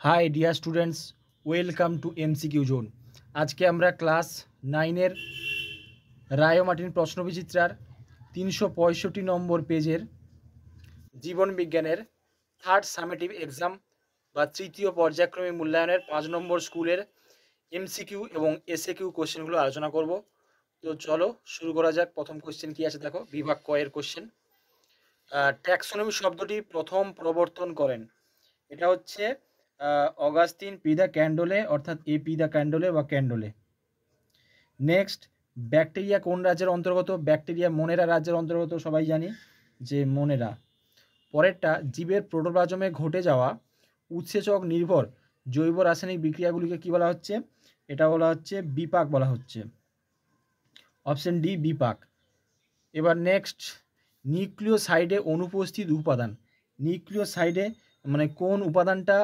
High dear students welcome to MCQ zone. आज के আমরা क्लास 9 রায় মার্টিন প্রশ্নবিচিত্রার 365 নম্বর পেজের জীবন বিজ্ঞানের থার্ড সামেটিভ এক্সাম বা তৃতীয় পর্যায়ক্রমিক মূল্যায়নের 5 নম্বর স্কুলের এমসিকিউ এবং এসএকিউ কোশ্চেনগুলো আলোচনা করব। তো চলো শুরু করা যাক। প্রথম কোশ্চেন কি আছে দেখো, বিভাগ ক এর কোশ্চেন। ট্যাক্সোনমি শব্দটি প্রথম প্রবর্তন করেন, এটা হচ্ছে অগাস্তিন পি দ্য ক্যান্ডোলে, অর্থাৎ এ পি দ্য ক্যান্ডোলে বা ক্যান্ডোলে। নেক্সট, ব্যাকটেরিয়া কোন রাজ্যের অন্তর্গত? ব্যাকটেরিয়া মোনেরা রাজ্যের অন্তর্গত, সবাই জানি যে মোনেরা। পরেরটা, জীবের প্রোটোপ্লাজমে ঘটে যাওয়া উৎসেচক নির্ভর জৈব রাসায়নিক বিক্রিয়াগুলিকে কি বলা হচ্ছে? এটা বলা হচ্ছে বিপাক বলা হচ্ছে। অপশন ডি বিপাক। এবার নেক্সট, নিউক্লিওসাইডে অনুপস্থিত উপাদান। নিউক্লিওসাইডে মানে কোন উপাদানটা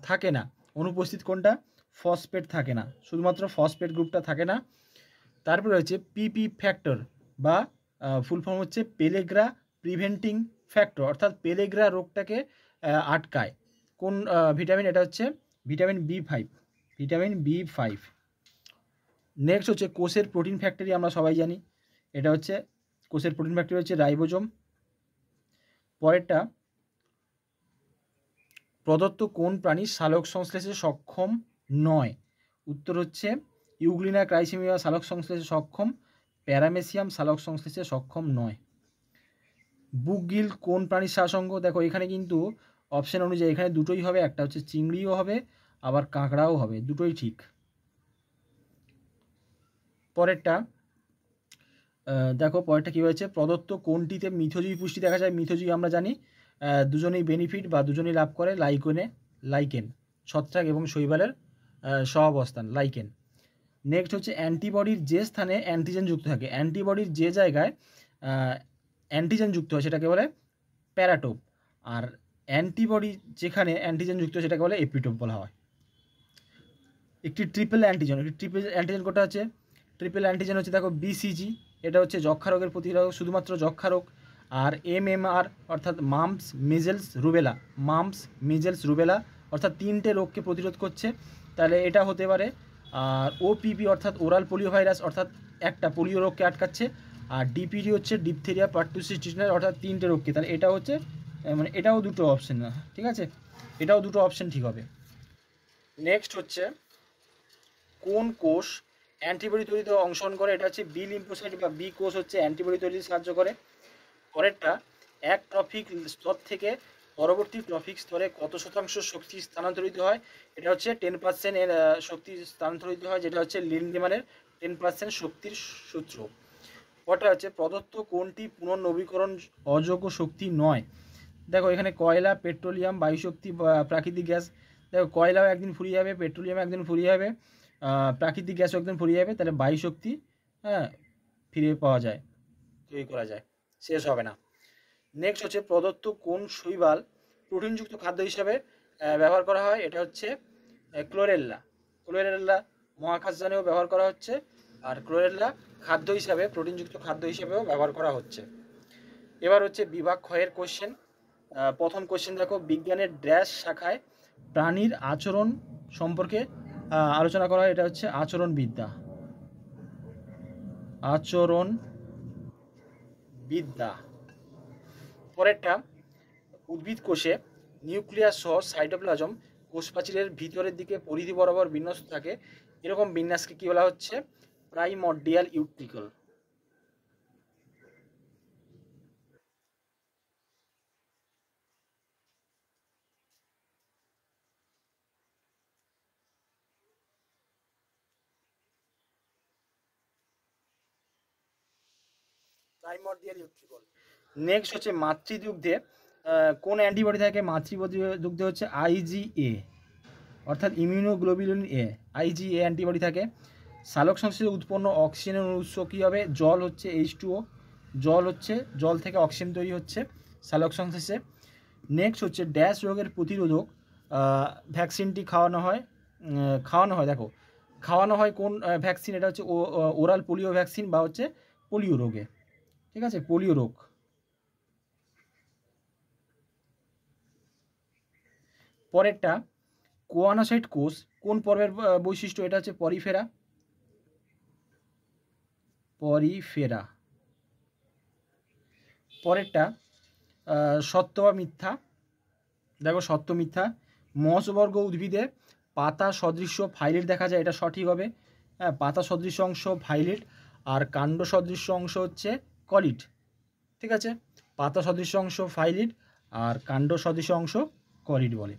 থাকে না অনুপস্থিত? কোনটা? ফসফেট থাকে না, শুধুমাত্র ফসফেট গ্রুপটা থাকে না। তারপরে হচ্ছে পিপি ফ্যাক্টর বা ফুল ফর্ম হচ্ছে পেলেগ্রা প্রিভেন্টিং ফ্যাক্টর, অর্থাৎ পেলেগ্রা রোগটাকে আটকায়। কোন ভিটামিন? এটা হচ্ছে ভিটামিন বি5, ভিটামিন বি5। নেক্সট হচ্ছে কোষের প্রোটিন ফ্যাক্টরি, আমরা সবাই জানি এটা হচ্ছে কোষের প্রোটিন ফ্যাক্টরি হচ্ছে রাইবোজোম। পরেরটা, প্রদত্ত কোন প্রাণী সালোক সংশ্লেষে সক্ষম নয়? উত্তর হচ্ছে ইউগ্লিনা ক্রাইসিমিয়া সালোক সংশ্লেষে সক্ষম, প্যারামেসিয়াম সালোক সংশ্লেষে সক্ষম নয়। বুকগিল কোন প্রাণীর শাসঙ্গ? দেখো এখানে কিন্তু অপশন অনুযায়ী এখানে দুটোই হবে, একটা হচ্ছে চিংড়িও হবে আবার কাঁকড়াও হবে, দুটোই ঠিক। পরেরটা দেখো, পরেরটা কী হয়েছে, প্রদত্ত কোনটিতে মিথজীবী পুষ্টি দেখা যায়? মিথজীবী আমরা জানি দুজনেই বেনিফিট বা দুজনেই লাভ করে লাইকেন, ছত্রাক এবং শৈবালের সহাবস্থান লাইকেন। নেক্সট হচ্ছে অ্যান্টিবডির যে স্থানে অ্যান্টিজেন যুক্ত থাকে, অ্যান্টিবডির যে জায়গায় অ্যান্টিজেন যুক্ত হয় সেটাকে বলে প্যারাটোপ, আর অ্যান্টিবডি যেখানে অ্যান্টিজেন যুক্ত হয় সেটাকে বলে এপিটোপ বলা হয়। একটি ট্রিপল অ্যান্টিজেন কোনটা আছে? ট্রিপল অ্যান্টিজেন হচ্ছে দেখো বিসিজি, এটা হচ্ছে যক্ষা রোগের প্রতিরোধক, শুধুমাত্র যক্ষা রোগ। আর এমএমআর অর্থাৎ mumps measles rubella, mumps measles rubella অর্থাৎ 3টে রোগকে প্রতিরোধ করছে, তাহলে এটা হতে পারে। আর ওপিভি অর্থাৎ ওরাল পোলিও ভাইরাস, অর্থাৎ একটা পোলিও রোগকে আটকাচ্ছে। আর ডিপিডি হচ্ছে ডিপথেরিয়া পার্টুসিস ডিসেন্টারি, অর্থাৎ 3টে রোগকে, তাহলে এটা হচ্ছে মানে এটাও দুটো অপশন, ঠিক আছে, এটাও দুটো অপশন ঠিক হবে। নেক্সট হচ্ছে কোন কোষ অ্যান্টিবডি তৈরিতে অংশগ্রহণ করে? এটা হচ্ছে বি লিম্ফোসাইট বা বি কোষ হচ্ছে অ্যান্টিবডি তৈরিতে সাহায্য করে। পরেরটা, এক ট্রফিক স্তর থেকে পরবর্তী ট্রফিক স্তরে কত শতাংশ শক্তি স্থানান্তরিত হয়? এটা হচ্ছে 10% এর শক্তি স্থানান্তরিত হয়, যেটা হচ্ছে লিন্ডেম্যানের 10% শক্তির সূত্র। পরটা হচ্ছে প্রদত্ত কোনটি পুনর্নবীকরণ অযোগ্য শক্তি নয়? দেখো এখানে কয়লা, পেট্রোলিয়াম, বায়ুশক্তি, প্রাকৃতিক গ্যাস। দেখো কয়লাও একদিন ফুরিয়ে যাবে, পেট্রোলিয়াম একদিন ফুরিয়ে যাবে, প্রাকৃতিক গ্যাসও একদিন ফুরিয়ে যাবে, তাহলে বায়ুশক্তি ফিরে পাওয়া যায়, তৈরি করা যায়, শেষ হবে না। নেক্সট হচ্ছে প্রদত্ত কোন শৈবাল প্রোটিনযুক্ত খাদ্য হিসাবে ব্যবহার করা হয়? এটা হচ্ছে ক্লোরেল্লা। ক্লোরেল্লা মহাকাশযানেও ব্যবহার করা হচ্ছে, আর ক্লোরেল্লা খাদ্য হিসাবে প্রোটিনযুক্ত খাদ্য হিসাবেও ব্যবহার করা হচ্ছে। এবার হচ্ছে বিভাগ খ এর কোশ্চেন। প্রথম কোশ্চেন দেখো, বিজ্ঞানের ড্যাশ শাখায় প্রাণীর আচরণ সম্পর্কে আলোচনা করা হয়? এটা হচ্ছে আচরণবিদ্যা, আচরণবিদ্যা। পরেরটা, উদ্ভিদ কোষে নিউক্লিয়াস সহ সাইটোপ্লাজম কোষপ্রাচীরের ভিতরের দিকে পরিধি বরাবর বিন্যস্ত থাকে, এরকম বিন্যাসকে কি বলা হচ্ছে? Primordial utricle. Primordial utricle. Next হচ্ছে মাতৃদুগ্ধে কোন অ্যান্টিবডি থাকে? মাতৃদুগ্ধে হচ্ছে আইজিএ, অর্থাৎ ইমিউনোগ্লোবিউলিন এ, আইজিএ অ্যান্টিবডি থাকে। সালোক সংশ্লেষে উৎপন্ন অক্সিজেনের উৎস কী হবে? জল হচ্ছে H2O, জল থেকে অক্সিজেন তৈরি হচ্ছে সালোক সংশ্লেষে। নেক্সট হচ্ছে ড্যাশ রোগের প্রতিরোধক ভ্যাকসিনটি খাওয়ানো হয় দেখো খাওয়ানো হয় কোন ভ্যাকসিন? এটা হচ্ছে ওরাল পোলিও ভ্যাকসিন বা হচ্ছে পোলিও রোগে, ঠিক আছে, পোলিও রোগ। পরেরটা, কোয়ানোসাইট কোষ কোন পর্বের বৈশিষ্ট্য? এটা হচ্ছে পরিফেরা। পরেরটা সত্য বা মিথ্যা। দেখো সত্য মিথ্যা। মসবর্গ উদ্ভিদে পাতা সদৃশ্য ফাইলেট দেখা যায়, এটা সঠিক হবে। হ্যাঁ, পাতা সদৃশ্য অংশ ফাইলেট, আর কাণ্ড সদৃশ্য অংশ হচ্ছে কলিট। ঠিক আছে, পাতা সদৃশ্য অংশ ফাইলিট আর কাণ্ড সদৃশ্য অংশ কলিট বলে।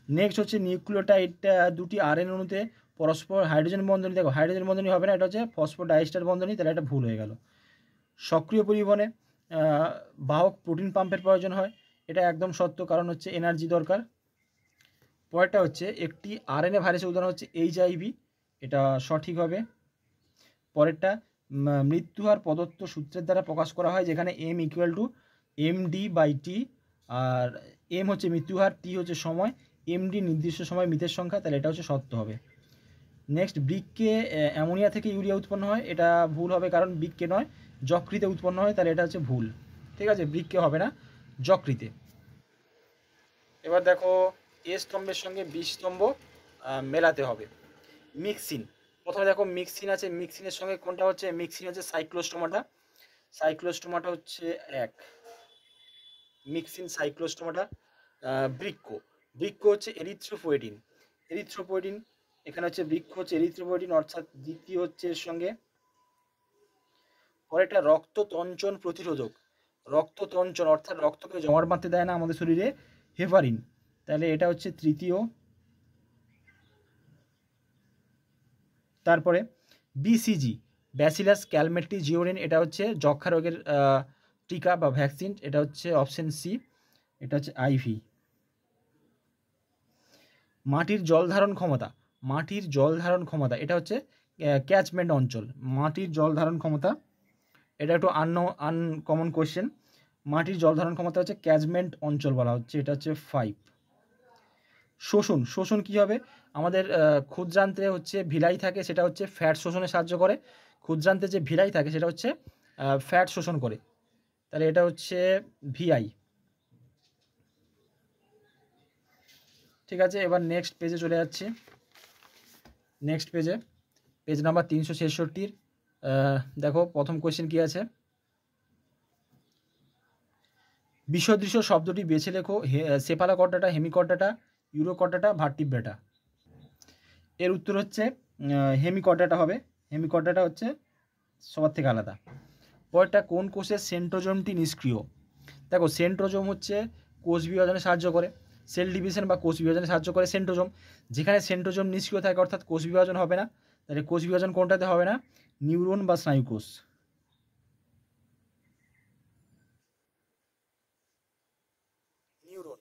নেক্সট হচ্ছে নিউক্লিওটাইড দুটি আরএনএ অণুতে পরস্পর হাইড্রোজেন বন্ধনী। দেখো হাইড্রোজেন বন্ধনী হবে না, এটা হচ্ছে ফসফোডাইএস্টার বন্ধনী, তাহলে এটা ভুল হয়ে গেল। সক্রিয় পরিবহনে বাহক প্রোটিন পাম্পের প্রয়োজন হয়, এটা একদম সত্য, কারণ হচ্ছে এনার্জি দরকার। পরেরটা হচ্ছে একটি আরএনএ ভাইরাসের উদাহরণ হচ্ছে এইচআইভি, এটা সঠিক হবে। পরেরটা মৃত্যু হার প্রদত্ত সূত্রের দ্বারা প্রকাশ করা হয়, যেখানে এম ইকুয়াল টু MD/T, আর এম হচ্ছে মৃত্যু হার, টি হচ্ছে সময়, MD নির্দিষ্ট সময় মৃতের সংখ্যা, তাহলে এটা হচ্ছে সত্য হবে। নেক্সট বৃক্কে অ্যামোনিয়া থেকে ইউরিয়া উৎপন্ন হয়, এটা ভুল হবে, কারণ বৃক্কে নয় যকৃতে উৎপন্ন হয়, তাহলে এটা হচ্ছে ভুল। ঠিক আছে, বৃক্কে হবে না, যকৃতে। এবার দেখো এ স্তম্ভের সঙ্গে বি স্তম্ভ মেলাতে হবে। মিক্সিন, প্রথমে দেখো মিক্সিন আছে, মিক্সিনের সঙ্গে কোনটা হচ্ছে? মিক্সিন হচ্ছে সাইক্লোস্টোমাটা। সাইক্লোস্টোমাটা হচ্ছে এক, মিক্সিন সাইক্লোস্টোমাটা। বৃক্ক, বৃক্ক হচ্ছে এরিথ্রোপয়েটিন। এরিথ্রোপয়েটিন, এখানে হচ্ছে বৃক্ষ হচ্ছে এরিথ্রোপয়েটিন, অর্থাৎ দ্বিতীয় হচ্ছে এর সঙ্গে। পরেরটা রক্ততঞ্চন প্রতিরোধক। রক্ততঞ্চন অর্থাৎ রক্তকে জমাট বাঁধতে দেয় না আমাদের শরীরে, হেপারিন, তাহলে এটা হচ্ছে তৃতীয়। তারপরে BCG ব্যাসিলাস ক্যালমেট্রি জিওরিন, এটা হচ্ছে যক্ষা রোগের টিকা বা ভ্যাকসিন, এটা হচ্ছে অপশন সি, এটা হচ্ছে আইভি। মাটির জল ধারণ ক্ষমতা, মাটির জল ধারণ ক্ষমতা, এটা হচ্ছে ক্যাচমেন্ট অঞ্চল। মাটির জল ধারণ ক্ষমতা, এটা একটু আনকমন কোয়েশ্চেন। মাটির জল ধারণ ক্ষমতা হচ্ছে ক্যাচমেন্ট অঞ্চল বলা হচ্ছে, এটা হচ্ছে 5। শোষণ, শোষণ কী হবে? আমাদের ক্ষুদ্রান্তে হচ্ছে ভিলাই থাকে, সেটা হচ্ছে ফ্যাট শোষণে সাহায্য করে। ক্ষুদ্রান্তে যে ভিলাই থাকে সেটা হচ্ছে ফ্যাট শোষণ করে, তাহলে এটা হচ্ছে VI। ঠিক আছে, এবার নেক্সট পেজে চলে যাচ্ছি। নেক্সট পেজে পেজ নাম্বার 366। দেখো প্রথম কোয়েশ্চেন কী আছে? বিসদৃশ্য শব্দটি বেছে লেখো। Cephalochordata, Hemichordata, Urochordata, ভার্টিব্রেটা। এর উত্তর হচ্ছে হেমিকর্ডাটা হবে। হেমিকর্ডাটা হচ্ছে সবার থেকে আলাদা। পরেরটা কোন কোষের সেন্ট্রোজোমটি নিষ্ক্রিয়? দেখো সেন্ট্রোজোম হচ্ছে কোষ বিভাজনে সাহায্য করে, সেল ডিভিশন বা কোষ বিভাজনে সাহায্য করে সেন্ট্রোজোম। যেখানে সেন্ট্রোজোম নিষ্ক্রিয় থাকে অর্থাৎ কোষ বিভাজন হবে না, তাহলে কোষ বিভাজন কোনটাতে হবে না? নিউরন বা স্নায়ুকোষ। নিউরন।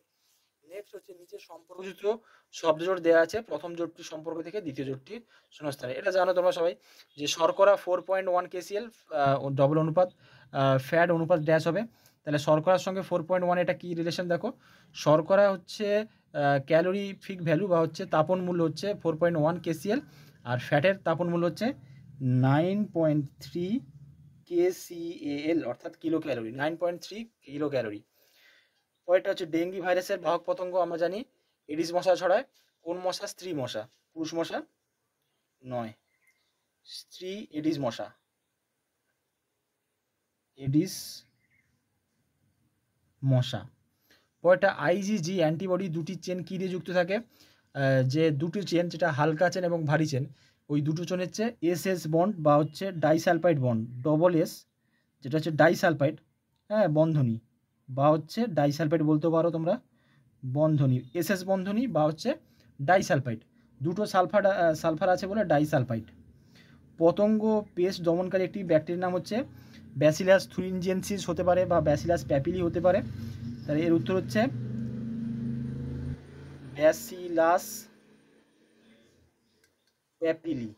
নেক্সট হচ্ছে নিচে সম্পর্কযুক্ত শব্দজোট দেওয়া আছে, প্রথম জোটটি সম্পর্ক থেকে দ্বিতীয় জোটটি শূন্যস্থানে। এটা জানো তোমরা সবাই যে শর্করা 4.1 KCl ডবল অনুপাত, ফ্যাট অনুপাত ড্যাশ হবে, তাহলে শর্করার সঙ্গে 4.1 এটা কি রিলেশন? দেখো শর্করা হচ্ছে ক্যালোরিফিক ভ্যালু বা হচ্ছে তাপন মূল্য হচ্ছে 4.1 KCl, আর ফ্যাটের তাপন মূল্য হচ্ছে 9.3 KCAL, অর্থাৎ কিলো ক্যালোরি, 9.3 কিলো ক্যালোরি। পরেরটা হচ্ছে ডেঙ্গি ভাইরাসের বাহক পতঙ্গ আমরা জানি এডিস মশা ছড়ায়। কোন মশা? স্ত্রী মশা, পুরুষ মশা নয়, স্ত্রী এডিস মশা, এডিস মশা। পরেরটা IgG অ্যান্টিবডি দুটি চেন কী দিয়ে যুক্ত থাকে? যে দুটি চেন, যেটা হালকা চেন এবং ভারী চেন, ওই দুটো চেন হচ্ছে SS বন্ড বা হচ্ছে ডাইসালফাইড বন্ড, ডবল S, যেটা হচ্ছে ডাইসালফাইড, হ্যাঁ বন্ধনী, বা হচ্ছে ডাইসালফাইড বলতেও পারো তোমরা, বন্ধনী, SS বন্ধনী বা হচ্ছে ডাইসালফাইড, দুটো সালফার আছে বলে ডাইসালফাইড। পতঙ্গ পেস্ট দমনকারী একটি ব্যাকটেরিয়ার নাম হচ্ছে ব্যাসিলাস থুরিনজেনসিস হতে পারে বা ব্যাসিলাস প্যাপিলি হতে পারে, তাহলে এর উত্তর হচ্ছে ব্যাসিলাস প্যাপিলি।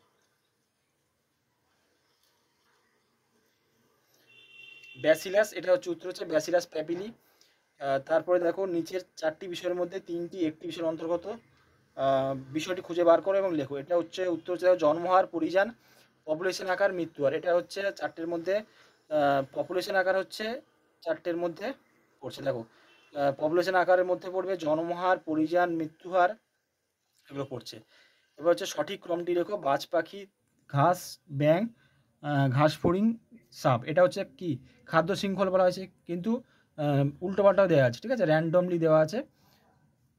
ব্যাসিলাস, এটা হচ্ছে উত্তর হচ্ছে ব্যাসিলাস প্যাপিলি। তারপরে দেখো নিচের চারটি বিষয়ের মধ্যে তিনটি একটি বিষয়ের অন্তর্গত, বিষয়টি খুঁজে বার করো এবং লেখো। এটা হচ্ছে উত্তর হচ্ছে জন্মহার, পরিযান, পপুলেশন আকার, মৃত্যু হার। এটা হচ্ছে চারটের মধ্যে পপুলেশন আকার হচ্ছে চারটের মধ্যে পড়ছে। দেখো পপুলেশন আকারের মধ্যে পড়বে জন্মহার, পরিযান, মৃত্যু হার, এগুলো পড়ছে। এবার হচ্ছে সঠিক ক্রমটি লেখো। বাজ পাখি, ঘাস, ব্যাঙ, ঘাস ফড়িং, সাপ। এটা হচ্ছে কি খাদ্য শৃঙ্খল বলা হয়েছে, কিন্তু উল্টোপাল্টাও দেওয়া আছে, ঠিক আছে, র্যান্ডমলি দেওয়া আছে।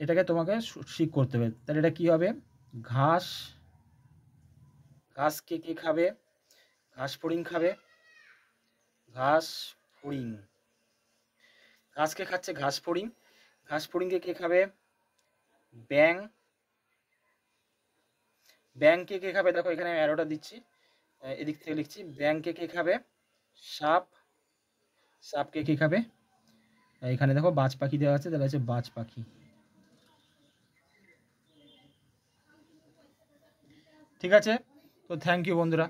এটাকে তোমাকে ঠিক করতে হবে। তাহলে এটা কি হবে? ঘাস, ঘাস কে কে খাবে? ঘাস ফড়িং খাবে। ঘাস ফড়িং, ঘাস কে খাচ্ছে? ঘাস ফড়িং। ঘাস ফড়িংকে কে খাবে? ব্যাঙ। ব্যাঙ কে কে খাবে? দেখো এখানে অ্যারোটা দিচ্ছি, এদিক থেকে লিখছি। ব্যাঙ কে কে খাবে? সাপ। সাপ কে কে খাবে? এখানে দেখো বাজ পাখি দেওয়া আছে, তাহলে হচ্ছে বাজ পাখি। ঠিক আছে, তো থ্যাংক ইউ বন্ধুরা।